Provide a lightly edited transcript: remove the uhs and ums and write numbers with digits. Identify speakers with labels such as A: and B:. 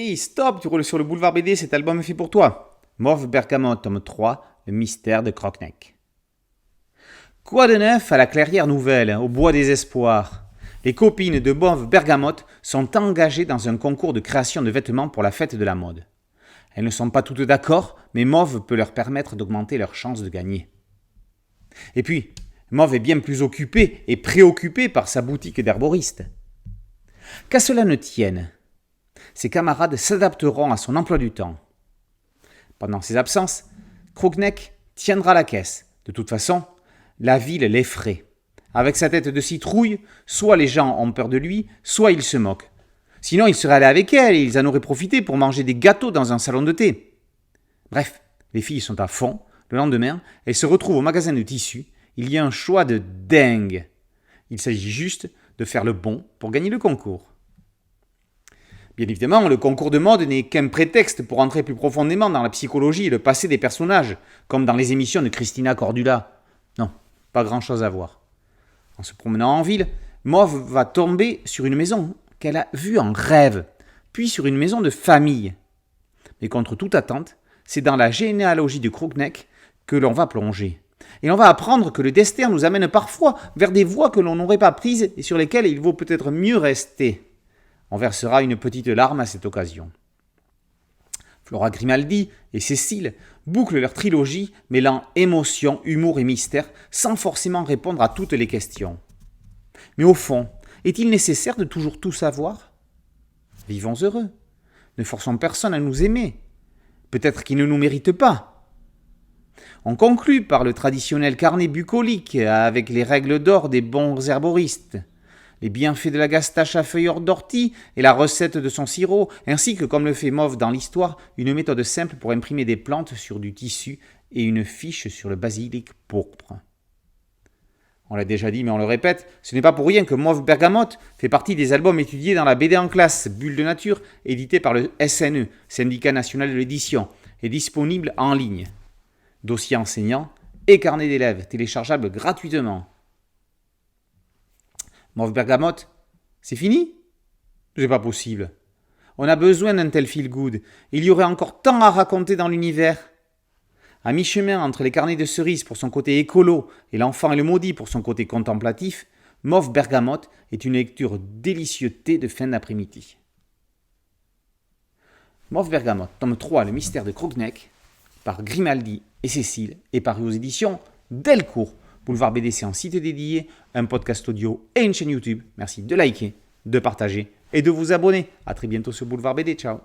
A: Hey, stop, tu roules sur le boulevard BD, cet album est fait pour toi. Mauve Bergamote, tome 3, le mystère de Croque-Neck. Quoi de neuf à la Clairière Nouvelle, au bois des espoirs? Les copines de Mauve Bergamote sont engagées dans un concours de création de vêtements pour la fête de la mode. Elles ne sont pas toutes d'accord, mais Mauve peut leur permettre d'augmenter leurs chances de gagner. Et puis, Mauve est bien plus occupée et préoccupée par sa boutique d'herboriste. Qu'à cela ne tienne, ses camarades s'adapteront à son emploi du temps. Pendant ses absences, Croque-Neck tiendra la caisse. De toute façon, la ville l'effraie. Avec sa tête de citrouille, soit les gens ont peur de lui, soit ils se moquent. Sinon, il serait allé avec elle et ils en auraient profité pour manger des gâteaux dans un salon de thé. Bref, les filles sont à fond. Le lendemain, elles se retrouvent au magasin de tissus. Il y a un choix de dingue. Il s'agit juste de faire le bon pour gagner le concours. Bien évidemment, le concours de mode n'est qu'un prétexte pour entrer plus profondément dans la psychologie et le passé des personnages, comme dans les émissions de Christina Cordula. Non, pas grand-chose à voir. En se promenant en ville, Mauve va tomber sur une maison qu'elle a vue en rêve, puis sur une maison de famille. Mais contre toute attente, c'est dans la généalogie de Croque-Neck que l'on va plonger. Et on va apprendre que le destin nous amène parfois vers des voies que l'on n'aurait pas prises et sur lesquelles il vaut peut-être mieux rester. On versera une petite larme à cette occasion. Flora Grimaldi et Cécile bouclent leur trilogie mêlant émotion, humour et mystère sans forcément répondre à toutes les questions. Mais au fond, est-il nécessaire de toujours tout savoir ? Vivons heureux. Ne forçons personne à nous aimer. Peut-être qu'ils ne nous méritent pas. On conclut par le traditionnel carnet bucolique avec les règles d'or des bons herboristes, les bienfaits de la gastache à feuilles d'ortie et la recette de son sirop, ainsi que, comme le fait Mauve dans l'histoire, une méthode simple pour imprimer des plantes sur du tissu et une fiche sur le basilic pourpre. On l'a déjà dit, mais on le répète, ce n'est pas pour rien que Mauve Bergamote fait partie des albums étudiés dans la BD en classe, Bulle de Nature, édité par le SNE, Syndicat National de l'Édition, et disponible en ligne. Dossier enseignant et carnet d'élèves, téléchargeable gratuitement. Mauve Bergamote, c'est fini ? C'est pas possible. On a besoin d'un tel feel-good. Il y aurait encore tant à raconter dans l'univers. À mi-chemin entre les carnets de cerises pour son côté écolo et l'enfant et le maudit pour son côté contemplatif, Mauve Bergamote est une lecture délicieuse de fin d'après-midi. Mauve Bergamote, tome 3, le mystère de Croque-Neck, par Grimaldi et Cécile, est paru aux éditions Delcourt. Boulevard BD, c'est un site dédié, un podcast audio et une chaîne YouTube. Merci de liker, de partager et de vous abonner. A très bientôt sur Boulevard BD. Ciao.